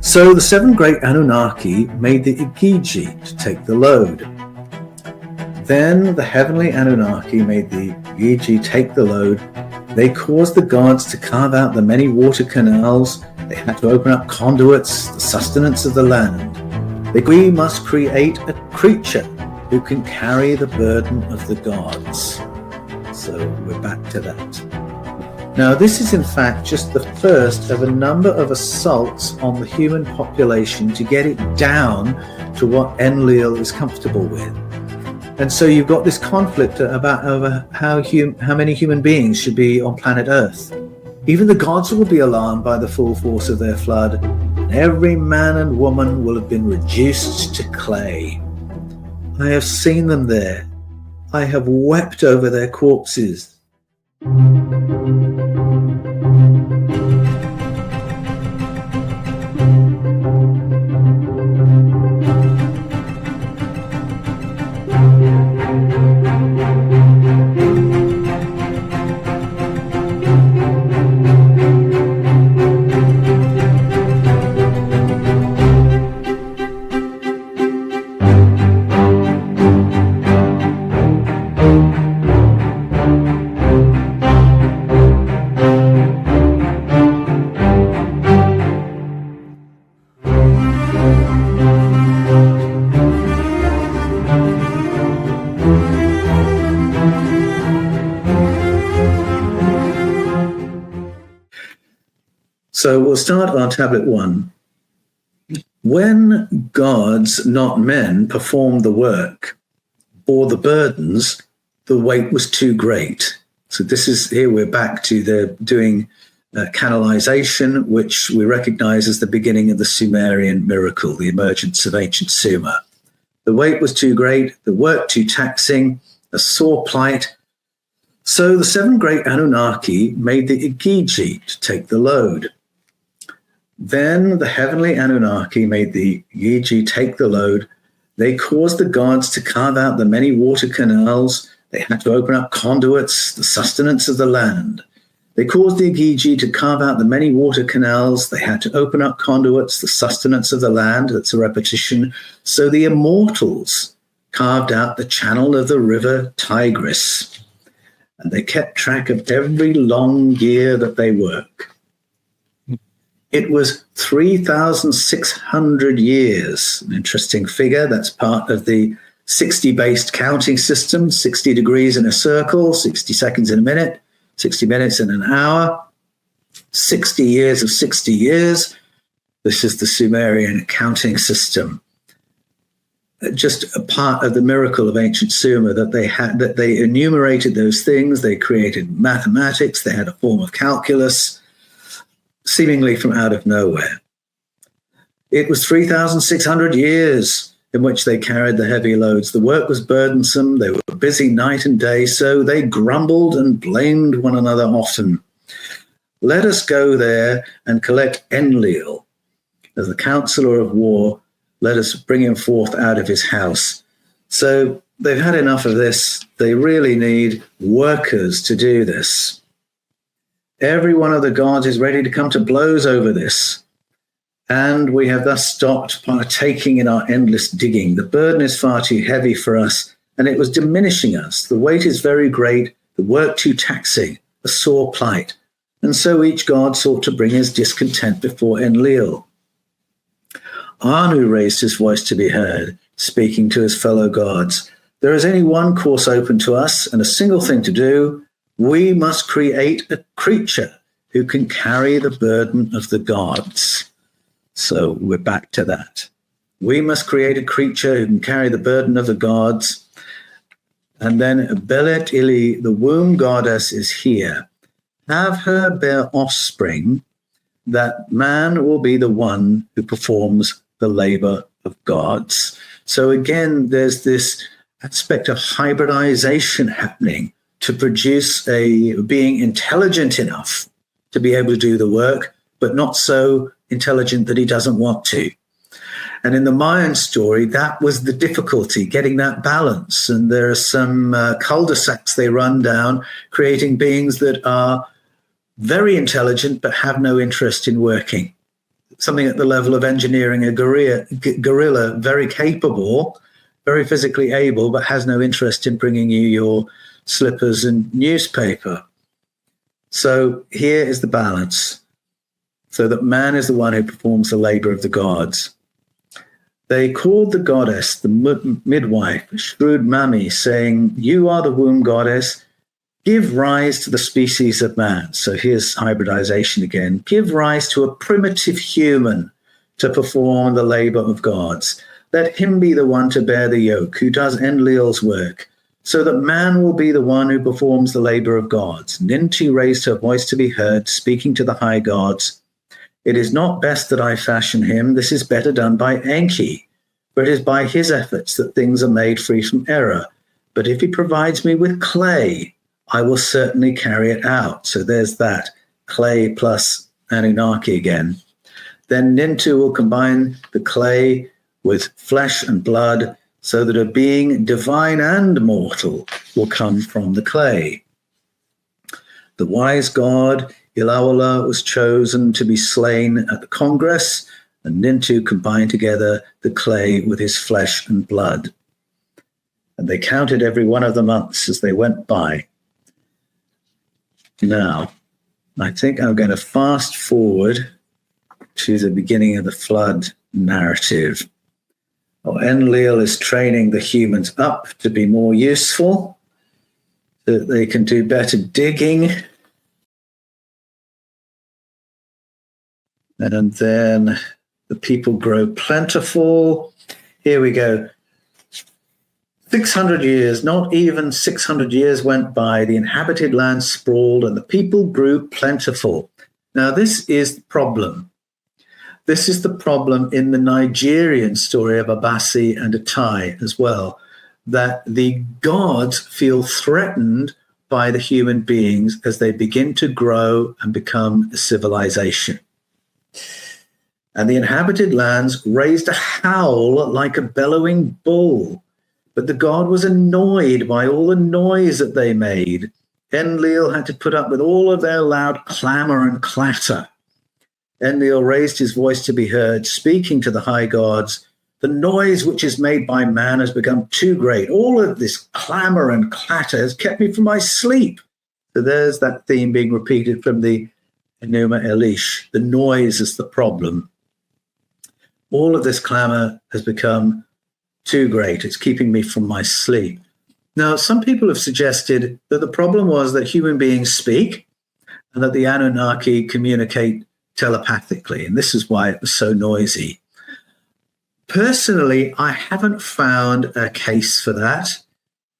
So the seven great Anunnaki made the Igigi to take the load. Then the heavenly Anunnaki made the Igigi take the load. They caused the gods to carve out the many water canals. They had to open up conduits, the sustenance of the land. We must create a creature who can carry the burden of the gods. So we're back to that. Now, this is in fact just the first of a number of assaults on the human population to get it down to what Enlil is comfortable with. And so you've got this conflict about over how many human beings should be on planet Earth. Even the gods will be alarmed by the full force of their flood. Every man and woman will have been reduced to clay. I have seen them there. I have wept over their corpses. So we'll start on tablet 1. When gods, not men, performed the work, bore the burdens, the weight was too great. So this is, here we're back to the doing canalization, which we recognize as the beginning of the Sumerian miracle, the emergence of ancient Sumer. The weight was too great, the work too taxing, a sore plight. So the seven great Anunnaki made the Igigi to take the load. Then the heavenly Anunnaki made the Igigi take the load. They caused the gods to carve out the many water canals. They had to open up conduits, the sustenance of the land. They caused the Igigi to carve out the many water canals. They had to open up conduits, the sustenance of the land. That's a repetition. So the immortals carved out the channel of the river Tigris. And they kept track of every long year that they work. It was 3,600 years, an interesting figure. That's part of the 60-based counting system, 60 degrees in a circle, 60 seconds in a minute, 60 minutes in an hour, 60 years of 60 years. This is the Sumerian counting system. Just a part of the miracle of ancient Sumer that they had, that they enumerated those things, they created mathematics, they had a form of calculus, seemingly from out of nowhere. It was 3,600 years in which they carried the heavy loads. The work was burdensome. They were busy night and day, so they grumbled and blamed one another often. Let us go there and collect Enlil. As the counselor of war, let us bring him forth out of his house. So they've had enough of this. They really need workers to do this. Every one of the gods is ready to come to blows over this. And we have thus stopped partaking in our endless digging. The burden is far too heavy for us, and it was diminishing us. The weight is very great, the work too taxing, a sore plight. And so each god sought to bring his discontent before Enlil. Anu raised his voice to be heard, speaking to his fellow gods. There is only one course open to us, and a single thing to do. We must create a creature who can carry the burden of the gods. So we're back to that. We must create a creature who can carry the burden of the gods. And then Belet Ili, the womb goddess, is here. Have her bear offspring, that man will be the one who performs the labor of gods. So again, there's this aspect of hybridization happening to produce a being intelligent enough to be able to do the work, but not so intelligent that he doesn't want to. And in the Mayan story, that was the difficulty, getting that balance. And there are some cul-de-sacs they run down, creating beings that are very intelligent but have no interest in working. something at the level of engineering a gorilla, very capable, very physically able, but has no interest in bringing you your slippers and newspaper. So here is the balance, so that man is the one who performs the labor of the gods. They called the goddess the midwife, shrewd Mami, saying, "You are the womb goddess. Give rise to the species of man." So here's hybridization again. Give rise to a primitive human to perform the labor of gods. Let him be the one to bear the yoke, who does Enlil's work, so that man will be the one who performs the labor of gods. Ninti raised her voice to be heard, speaking to the high gods. It is not best that I fashion him. This is better done by Enki, for it is by his efforts that things are made free from error. But if he provides me with clay, I will certainly carry it out. So there's that, clay plus Anunnaki again. Then Nintu will combine the clay with flesh and blood, so that a being divine and mortal will come from the clay. The wise god Ilawala was chosen to be slain at the Congress, and Nintu combined together the clay with his flesh and blood. And they counted every one of the months as they went by. Now, I think I'm going to fast forward to the beginning of the flood narrative. Enlil is training the humans up to be more useful, so that they can do better digging. And then the people grow plentiful. Here we go. 600 years, not even 600 years went by. The inhabited land sprawled and the people grew plentiful. Now, this is the problem. This is the problem in the Nigerian story of Abasi and Atai as well, that the gods feel threatened by the human beings as they begin to grow and become a civilization. And the inhabited lands raised a howl like a bellowing bull. But the god was annoyed by all the noise that they made. Enlil had to put up with all of their loud clamor and clatter. Enlil raised his voice to be heard, speaking to the high gods. The noise which is made by man has become too great. All of this clamor and clatter has kept me from my sleep. So there's that theme being repeated from the Enuma Elish. The noise is the problem. All of this clamor has become too great. It's keeping me from my sleep. Now, some people have suggested that the problem was that human beings speak and that the Anunnaki communicate telepathically, and this is why it was so noisy. Personally, I haven't found a case for that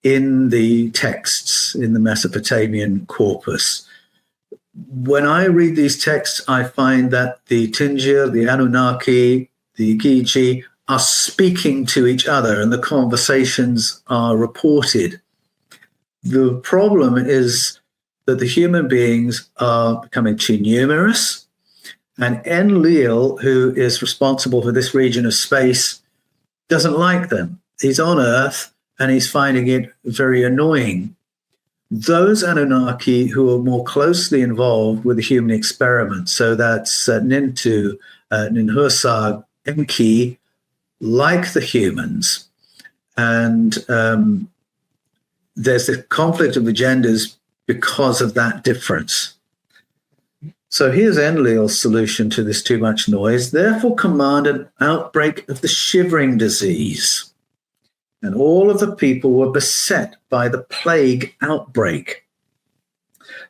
in the texts in the Mesopotamian corpus. When I read these texts, I find that the Tingir, the Anunnaki, the Igigi are speaking to each other and the conversations are reported. The problem is that the human beings are becoming too numerous, and Enlil, who is responsible for this region of space, doesn't like them. He's on Earth and he's finding it very annoying. Those Anunnaki who are more closely involved with the human experiment, so that's Nintu, Ninhursag, Enki, like the humans. And there's the conflict of agendas because of that difference. So here's Enlil's solution to this too much noise. Therefore command an outbreak of the shivering disease. And all of the people were beset by the plague outbreak.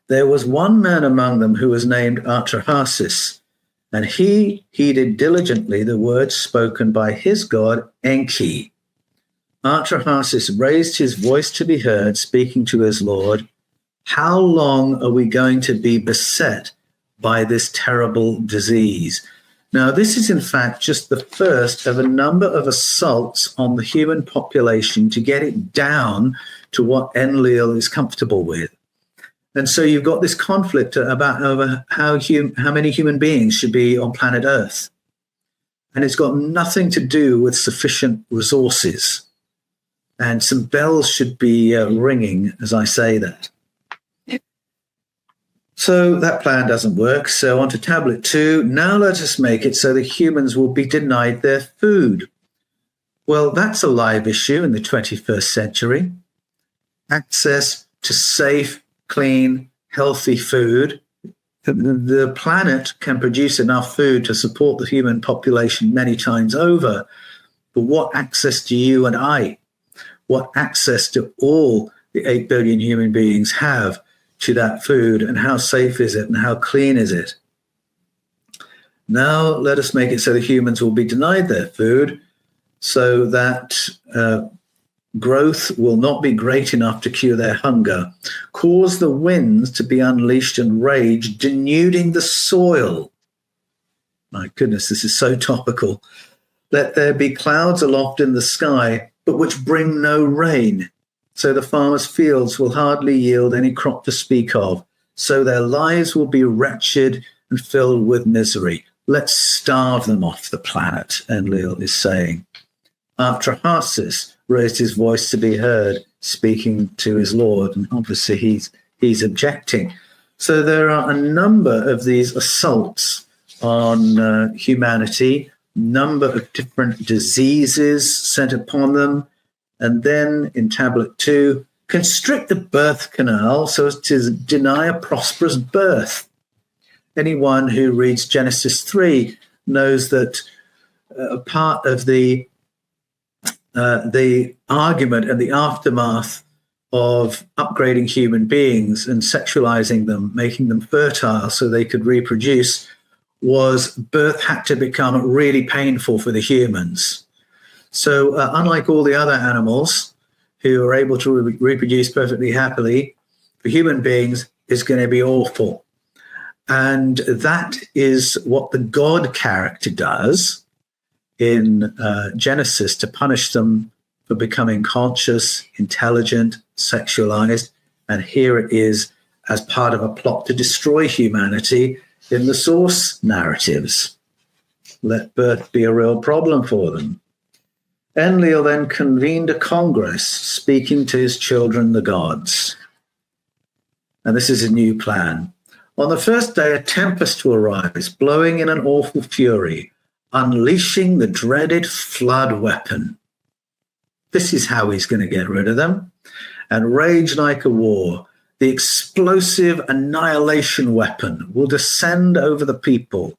There was one man among them who was named Atrahasis, and he heeded diligently the words spoken by his god Enki. Atrahasis raised his voice to be heard, speaking to his lord. How long are we going to be beset by this terrible disease? Now, this is in fact just the first of a number of assaults on the human population to get it down to what Enlil is comfortable with. And so you've got this conflict about over how many human beings should be on planet Earth. And it's got nothing to do with sufficient resources. And some bells should be ringing as I say that. So that plan doesn't work. So on to tablet 2. Now let us make it so the humans will be denied their food. Well, that's a live issue in the 21st century. Access to safe, clean, healthy food. The planet can produce enough food to support the human population many times over. But what access do you and I, what access do all the 8 billion human beings have to that food, and how safe is it and how clean is it? Now let us make it so the humans will be denied their food, so that growth will not be great enough to cure their hunger. Cause the winds to be unleashed and rage, denuding the soil. My goodness, this is so topical. Let there be clouds aloft in the sky, but which bring no rain. So the farmers' fields will hardly yield any crop to speak of. So their lives will be wretched and filled with misery. Let's starve them off the planet, Enlil is saying. Atrahasis raised his voice to be heard, speaking to his lord, and obviously he's objecting. So there are a number of these assaults on humanity, number of different diseases sent upon them, and then in tablet 2, constrict the birth canal so as to deny a prosperous birth. Anyone who reads Genesis 3 knows that part of the argument and the aftermath of upgrading human beings and sexualizing them, making them fertile so they could reproduce, was birth had to become really painful for the humans. So unlike all the other animals who are able to reproduce perfectly happily, for human beings, it's going to be awful. And that is what the God character does in Genesis to punish them for becoming conscious, intelligent, sexualized. And here it is as part of a plot to destroy humanity in the source narratives. Let birth be a real problem for them. Enlil then convened a congress, speaking to his children, the gods. And this is a new plan. On the first day, a tempest will rise, blowing in an awful fury, unleashing the dreaded flood weapon. This is how he's going to get rid of them. And rage like a war, the explosive annihilation weapon will descend over the people,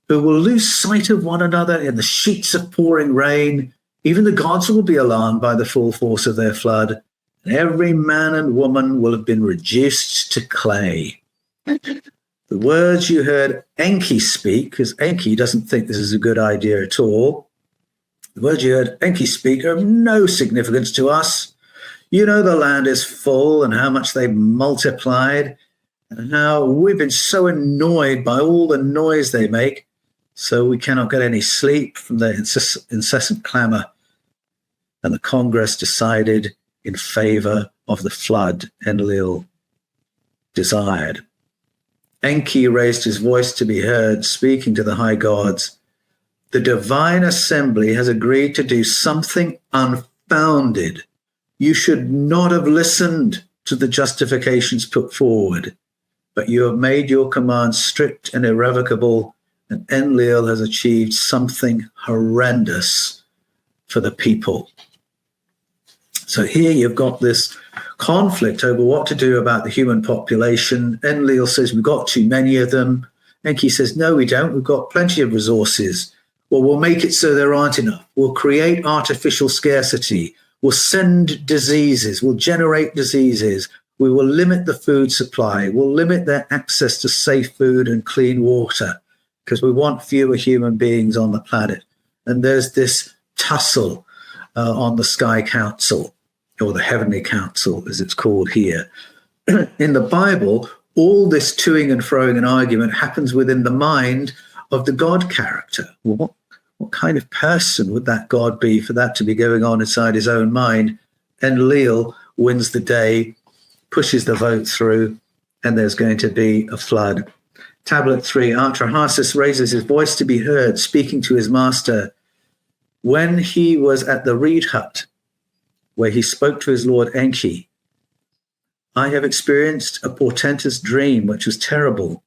who will lose sight of one another in the sheets of pouring rain. Even the gods will be alarmed by the full force of their flood, and every man and woman will have been reduced to clay. The words you heard Enki speak, because Enki doesn't think this is a good idea at all, the words you heard Enki speak are of no significance to us. You know the land is full and how much they've multiplied, and how we've been so annoyed by all the noise they make, so we cannot get any sleep from their incessant clamor. And the Congress decided in favor of the flood Enlil desired. Enki raised his voice to be heard, speaking to the high gods. The divine assembly has agreed to do something unfounded. You should not have listened to the justifications put forward, but you have made your command strict and irrevocable, and Enlil has achieved something horrendous for the people. So here you've got this conflict over what to do about the human population. Enlil says we've got too many of them. Enki says, no, we don't. We've got plenty of resources. Well, we'll make it so there aren't enough. We'll create artificial scarcity. We'll send diseases. We'll generate diseases. We will limit the food supply. We'll limit their access to safe food and clean water, because we want fewer human beings on the planet. And there's this tussle on the Sky Council, or the Heavenly Council, as it's called here. In the Bible, all this toing and froing and argument happens within the mind of the God character. Well, what kind of person would that God be for that to be going on inside his own mind? Enlil wins the day, pushes the vote through, and there's going to be a flood. Tablet 3, Atrahasis raises his voice to be heard, speaking to his master. When he was at the reed hut, where he spoke to his lord Enki, I have experienced a portentous dream, which was terrible.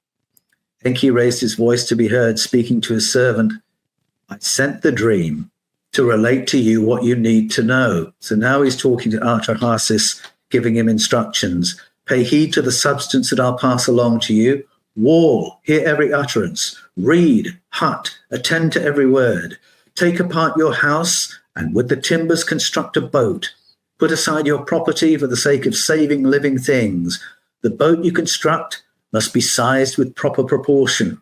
Enki raised his voice to be heard, speaking to his servant. I sent the dream to relate to you what you need to know. So now he's talking to Atrahasis, giving him instructions. Pay heed to the substance that I'll pass along to you. Wall, hear every utterance. Read, hut, attend to every word. Take apart your house, and with the timbers construct a boat. Put aside your property for the sake of saving living things. The boat you construct must be sized with proper proportion.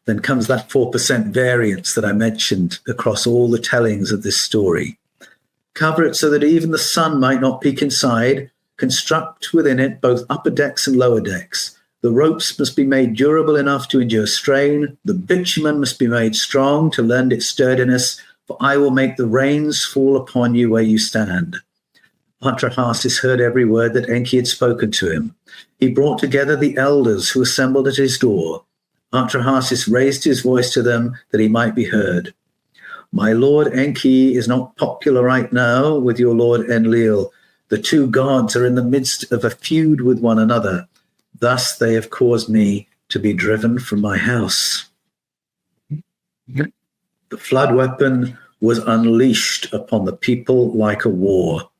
Then comes that 4% variance that I mentioned across all the tellings of this story. Cover it so that even the sun might not peek inside. Construct within it both upper decks and lower decks. The ropes must be made durable enough to endure strain. The bitumen must be made strong to lend its sturdiness, for I will make the rains fall upon you where you stand. Atrahasis heard every word that Enki had spoken to him. He brought together the elders who assembled at his door. Atrahasis raised his voice to them that he might be heard. My lord Enki is not popular right now with your lord Enlil. The two gods are in the midst of a feud with one another. Thus they have caused me to be driven from my house. The flood weapon was unleashed upon the people like a war.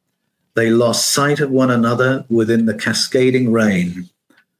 They lost sight of one another within the cascading rain.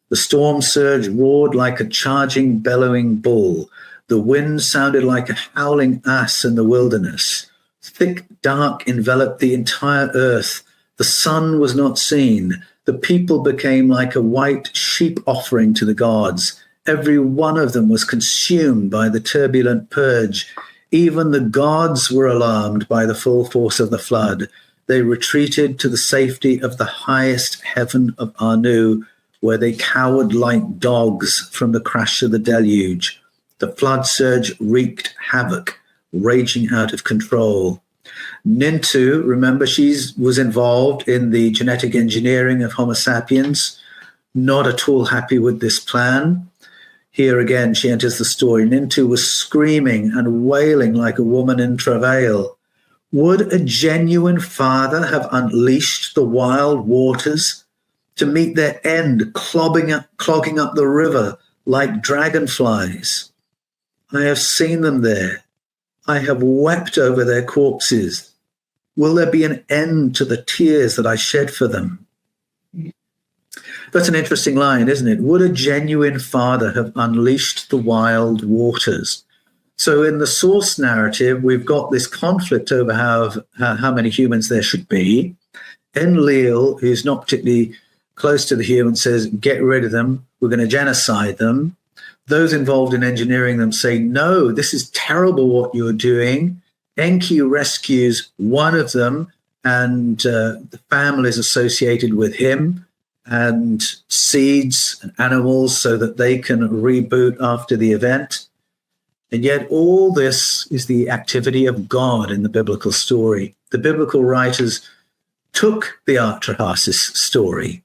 The storm surge roared like a charging, bellowing bull. The wind sounded like a howling ass in the wilderness. Thick dark enveloped the entire earth. The sun was not seen. The people became like a white sheep offering to the gods. Every one of them was consumed by the turbulent purge. Even the gods were alarmed by the full force of the flood. They retreated to the safety of the highest heaven of Anu, where they cowered like dogs from the crash of the deluge. The flood surge wreaked havoc, raging out of control. Nintu, remember, she was involved in the genetic engineering of Homo sapiens, not at all happy with this plan. Here again, she enters the story. Nintu was screaming and wailing like a woman in travail. Would a genuine father have unleashed the wild waters to meet their end, clogging up the river like dragonflies? I have seen them there. I have wept over their corpses. Will there be an end to the tears that I shed for them? That's an interesting line, isn't it? Would a genuine father have unleashed the wild waters? So in the source narrative, we've got this conflict over how many humans there should be. Enlil, who's not particularly close to the humans, says, get rid of them. We're going to genocide them. Those involved in engineering them say, no, this is terrible what you're doing. Enki rescues one of them and the families associated with him and seeds and animals so that they can reboot after the event. And yet all this is the activity of God in the biblical story. The biblical writers took the Atrahasis story,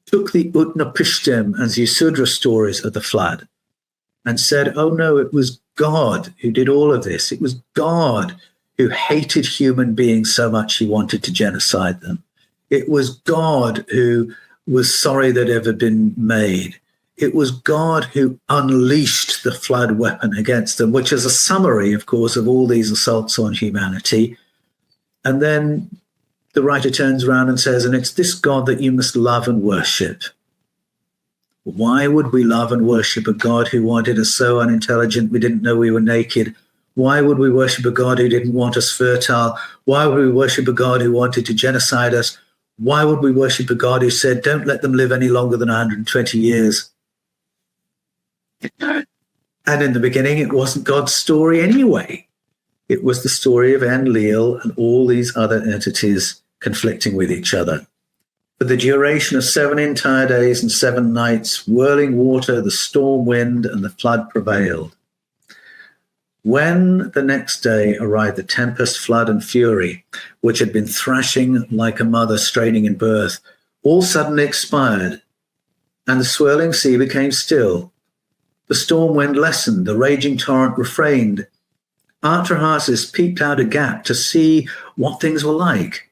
took the Utnapishtim and Yasudra stories of the flood and said, oh no, it was God who did all of this. It was God who hated human beings so much he wanted to genocide them. It was God who was sorry that it ever been made. It was God who unleashed the flood weapon against them, which is a summary, of course, of all these assaults on humanity. And then the writer turns around and says, and it's this God that you must love and worship. Why would we love and worship a God who wanted us so unintelligent we didn't know we were naked? Why would we worship a God who didn't want us fertile? Why would we worship a God who wanted to genocide us? Why would we worship a God who said, don't let them live any longer than 120 years? And in the beginning, it wasn't God's story anyway. It was the story of Enlil and all these other entities conflicting with each other. For the duration of 7 entire days and 7 nights, whirling water, the storm wind, and the flood prevailed. When the next day arrived the tempest, flood, and fury, which had been thrashing like a mother straining in birth, all suddenly expired, and the swirling sea became still. The storm wind lessened, the raging torrent refrained. Atrahasis peeped out a gap to see what things were like.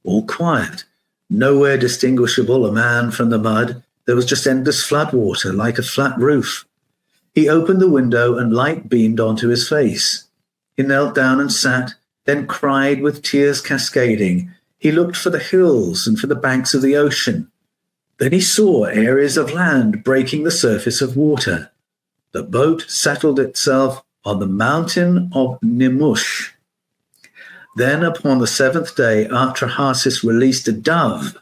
All quiet. Nowhere distinguishable a man from the mud. There was just endless flood water, like a flat roof. He opened the window and light beamed onto his face. He knelt down and sat, then cried with tears cascading. He looked for the hills and for the banks of the ocean. Then he saw areas of land breaking the surface of water. The boat settled itself on the mountain of Nimush. Then upon the seventh day, Atrahasis released a dove.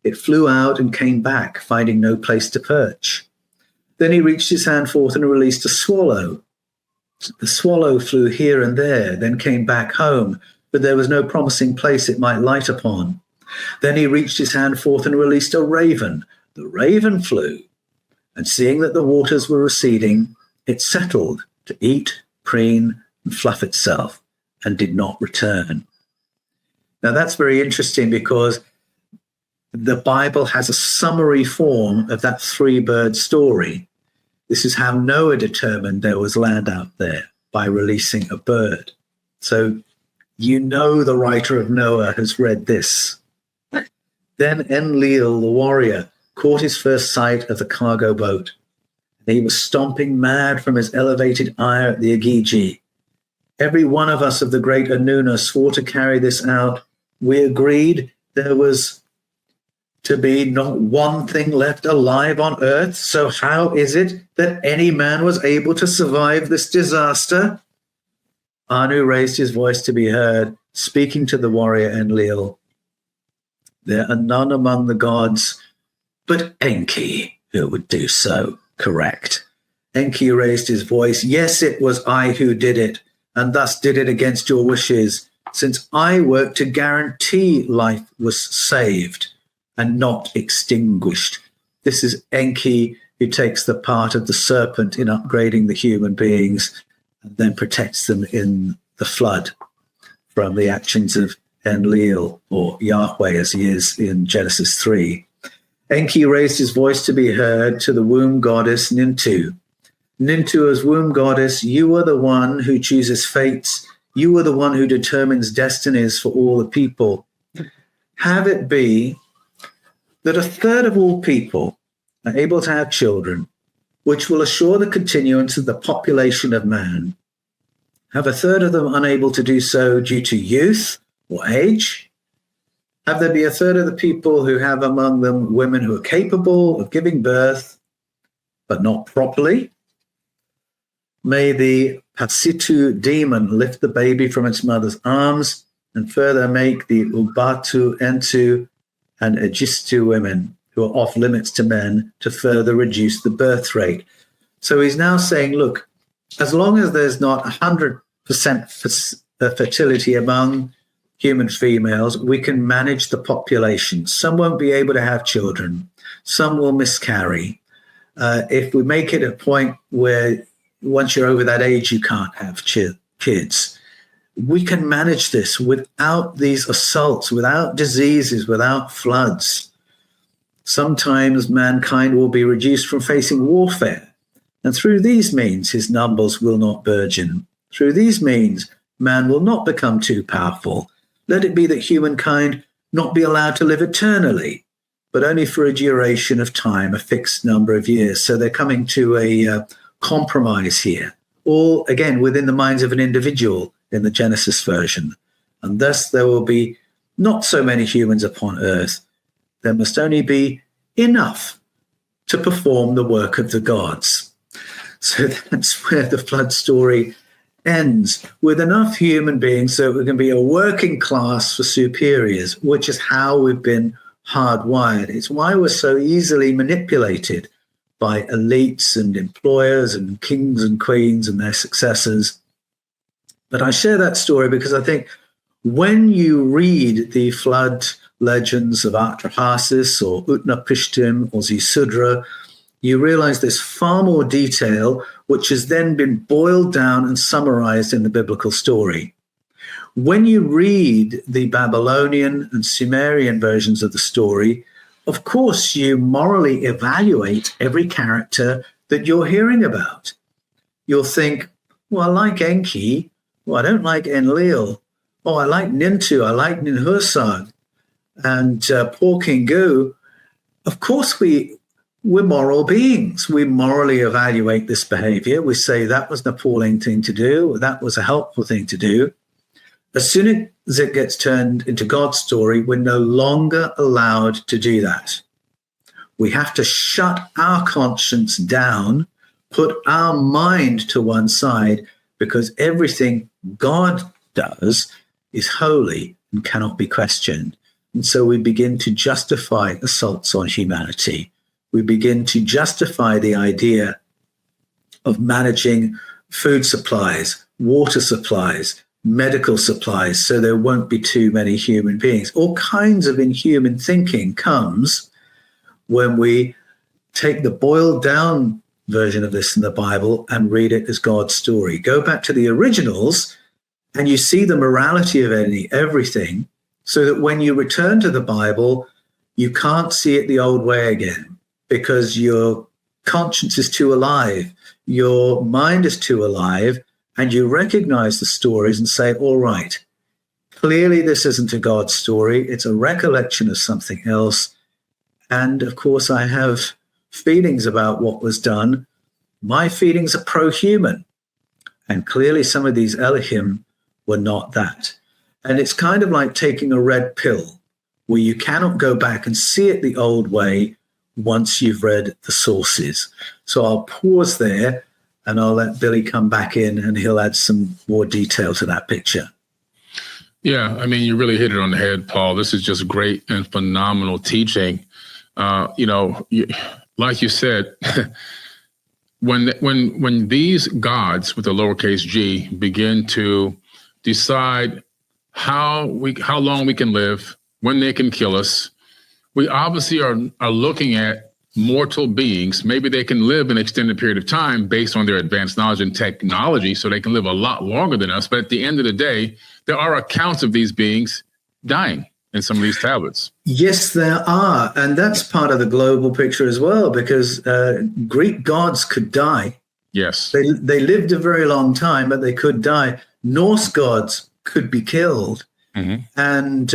It flew out and came back, finding no place to perch. Then he reached his hand forth and released a swallow. The swallow flew here and there, then came back home, but there was no promising place it might light upon. Then he reached his hand forth and released a raven. The raven flew, and seeing that the waters were receding, it settled to eat, preen, and fluff itself, and did not return. Now that's very interesting because the Bible has a summary form of that three-bird story. This is how Noah determined there was land out there, by releasing a bird. So you know the writer of Noah has read this. Then Enlil, the warrior, caught his first sight of the cargo boat. He was stomping mad from his elevated ire at the Igigi. Every one of us of the great Anuna swore to carry this out. We agreed there was to be not one thing left alive on earth. So how is it that any man was able to survive this disaster? Anu raised his voice to be heard, speaking to the warrior Enlil. There are none among the gods but Enki who would do so. Correct. Enki raised his voice. Yes, it was I who did it, and thus did it against your wishes, since I worked to guarantee life was saved and not extinguished. This is Enki who takes the part of the serpent in upgrading the human beings and then protects them in the flood from the actions of Enlil, or Yahweh as he is in Genesis 3. Enki raised his voice to be heard to the womb goddess Nintu. Nintu, as womb goddess, you are the one who chooses fates. You are the one who determines destinies for all the people. Have it be that a third of all people are able to have children, which will assure the continuance of the population of man. Have a third of them unable to do so due to youth or age? Have there be a third of the people who have among them women who are capable of giving birth, but not properly? May the Pasitu demon lift the baby from its mother's arms and further make the Ubatu Entu and Egistu women who are off limits to men to further reduce the birth rate. So he's now saying, look, as long as there's not 100% fertility among human females, we can manage the population. Some won't be able to have children. Some will miscarry. If we make it a point where once you're over that age, you can't have kids, we can manage this without these assaults, without diseases, without floods. Sometimes mankind will be reduced from facing warfare. And through these means, his numbers will not burgeon. Through these means, man will not become too powerful. Let it be that humankind not be allowed to live eternally, but only for a duration of time, a fixed number of years. So they're coming to a compromise here, all, again, within the minds of an individual in the Genesis version. And thus there will be not so many humans upon earth. There must only be enough to perform the work of the gods. So that's where the flood story ends, with enough human beings so it can be a working class for superiors, which is how we've been hardwired. It's why we're so easily manipulated by elites and employers and kings and queens and their successors. But I share that story because I think when you read the flood legends of Atrahasis or Utnapishtim or Zisudra, you realize there's far more detail, which has then been boiled down and summarized in the biblical story. When you read the Babylonian and Sumerian versions of the story, of course, you morally evaluate every character that you're hearing about. You'll think, well, I like Enki. Well, I don't like Enlil. Oh, I like Nintu. I like Ninhursag. and pork and goo, of course we're moral beings. We morally evaluate this behavior. We say that was an appalling thing to do. That was a helpful thing to do. As soon as it gets turned into God's story, we're no longer allowed to do that. We have to shut our conscience down, put our mind to one side, because everything God does is holy and cannot be questioned. And so we begin to justify assaults on humanity. We begin to justify the idea of managing food supplies, water supplies, medical supplies, so there won't be too many human beings. All kinds of inhuman thinking comes when we take the boiled down version of this in the Bible and read it as God's story. Go back to the originals and you see the morality of everything, so that when you return to the Bible, you can't see it the old way again, because your conscience is too alive, your mind is too alive, and you recognize the stories and say, all right, clearly this isn't a God story. It's a recollection of something else. And of course, I have feelings about what was done. My feelings are pro-human. And clearly some of these Elohim were not that. And it's kind of like taking a red pill, where you cannot go back and see it the old way once you've read the sources. So I'll pause there, and I'll let Billy come back in and he'll add some more detail to that picture. Yeah, I mean, you really hit it on the head, Paul. This is just great and phenomenal teaching. Like you said, when these gods with a lowercase g begin to decide how long we can live, when they can kill us, we obviously are looking at mortal beings. Maybe they can live an extended period of time based on their advanced knowledge and technology, so they can live a lot longer than us. But at the end of the day, there are accounts of these beings dying in some of these tablets. Yes, there are. And that's part of the global picture as well, because Greek gods could die. Yes. They lived a very long time, but they could die. Norse gods could be killed. Mm-hmm. And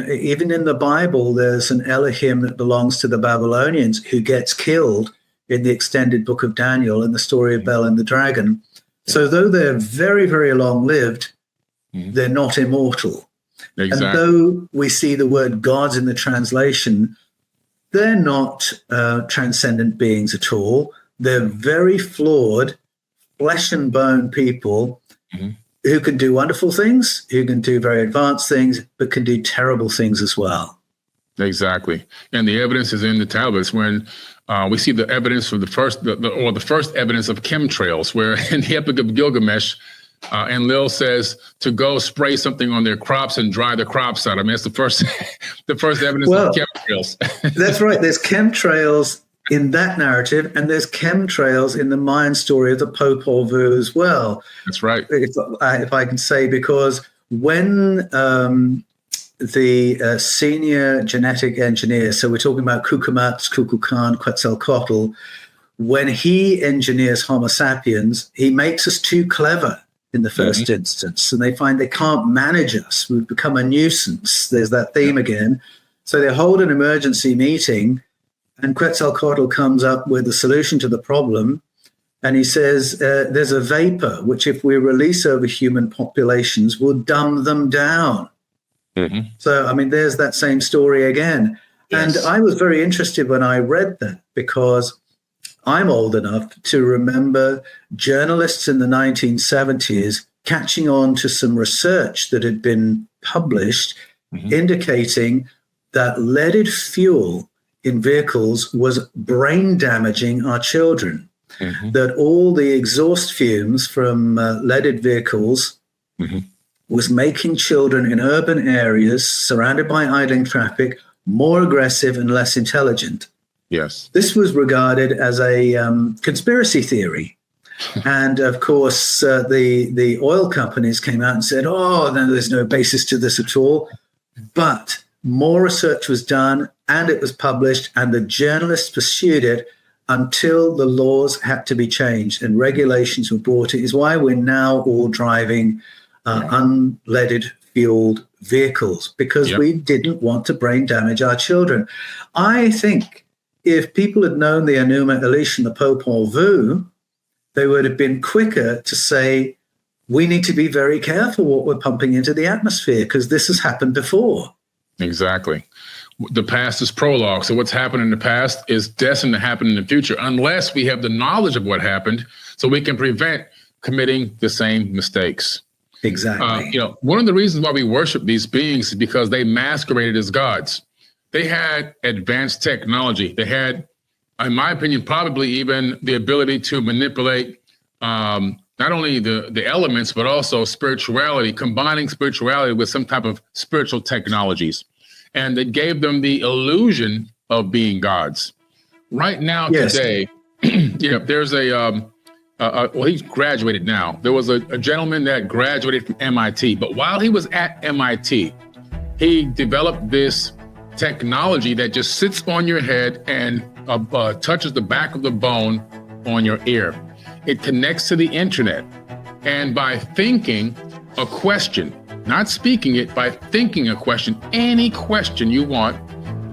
even in the Bible, there's an Elohim that belongs to the Babylonians who gets killed in the extended book of Daniel and the story of Bel and the dragon. Yeah. So though they're very, very long-lived, they're not immortal. Exactly. And though we see the word gods in the translation, they're not transcendent beings at all. They're very flawed, flesh and bone people who can do wonderful things, who can do very advanced things, but can do terrible things as well. Exactly. And the evidence is in the tablets when we see the evidence of the first evidence of chemtrails, where in the Epic of Gilgamesh, Enlil says to go spray something on their crops and dry the crops out. I mean, that's the first evidence of chemtrails. That's right. There's chemtrails in that narrative, and there's chemtrails in the Mayan story of the Popol Vuh as well. That's right. If I can say, because when the senior genetic engineer, so we're talking about Kukulkan, Quetzalcoatl, when he engineers Homo sapiens, he makes us too clever in the first instance, and they find they can't manage us. We've become a nuisance. There's that theme again. So they hold an emergency meeting, and Quetzalcoatl comes up with a solution to the problem. And he says, there's a vapor, which if we release over human populations will dumb them down. So, I mean, there's that same story again. Yes. And I was very interested when I read that, because I'm old enough to remember journalists in the 1970s catching on to some research that had been published indicating that leaded fuel in vehicles was brain damaging our children, that all the exhaust fumes from leaded vehicles was making children in urban areas surrounded by idling traffic more aggressive and less intelligent. Yes. This was regarded as a conspiracy theory. And of course, the oil companies came out and said, oh, no, there's no basis to this at all. But more research was done, and it was published, and the journalists pursued it until the laws had to be changed and regulations were brought. It is why we're now all driving unleaded fueled vehicles because we didn't want to brain damage our children. I think if people had known the Enuma Elish and the Popol Vuh, they would have been quicker to say, we need to be very careful what we're pumping into the atmosphere because this has happened before. Exactly. The past is prologue. So what's happened in the past is destined to happen in the future unless we have the knowledge of what happened so we can prevent committing the same mistakes. Exactly. One of the reasons why we worship these beings is because they masqueraded as gods. They had advanced technology. They had, in my opinion, probably even the ability to manipulate not only the elements, but also spirituality, combining spirituality with some type of spiritual technologies. And it gave them the illusion of being gods. Right now, today, there's well, he's graduated now. There was a gentleman that graduated from MIT, but while he was at MIT, he developed this technology that just sits on your head and touches the back of the bone on your ear. It connects to the internet. And by thinking a question, not speaking it, by thinking a question, any question you want,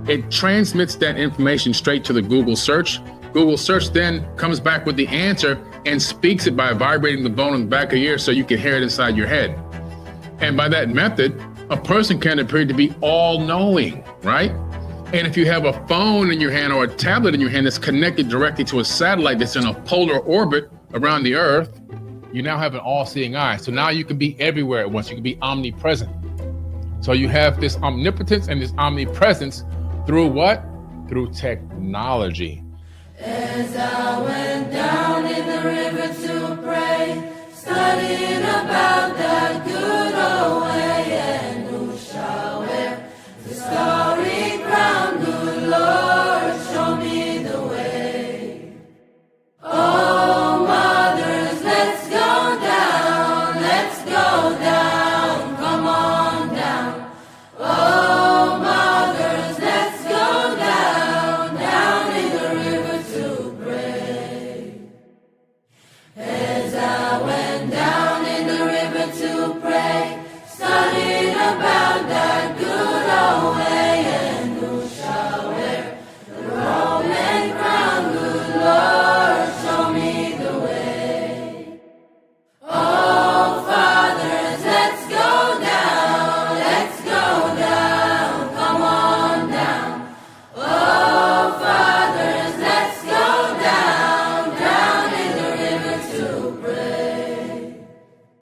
it transmits that information straight to the Google search. Google search then comes back with the answer and speaks it by vibrating the bone in the back of your ear so you can hear it inside your head. And by that method, a person can appear to be all-knowing, right? And if you have a phone in your hand or a tablet in your hand that's connected directly to a satellite that's in a polar orbit around the Earth, you now have an all-seeing eye. So now you can be everywhere at once. You can be omnipresent. So you have this omnipotence and this omnipresence through what? Through technology. As I went down in the river to pray, studying about that good old way, and who shall wear the starry crown? Good Lord, show me the way. Oh, mothers, let's go down, let's go down.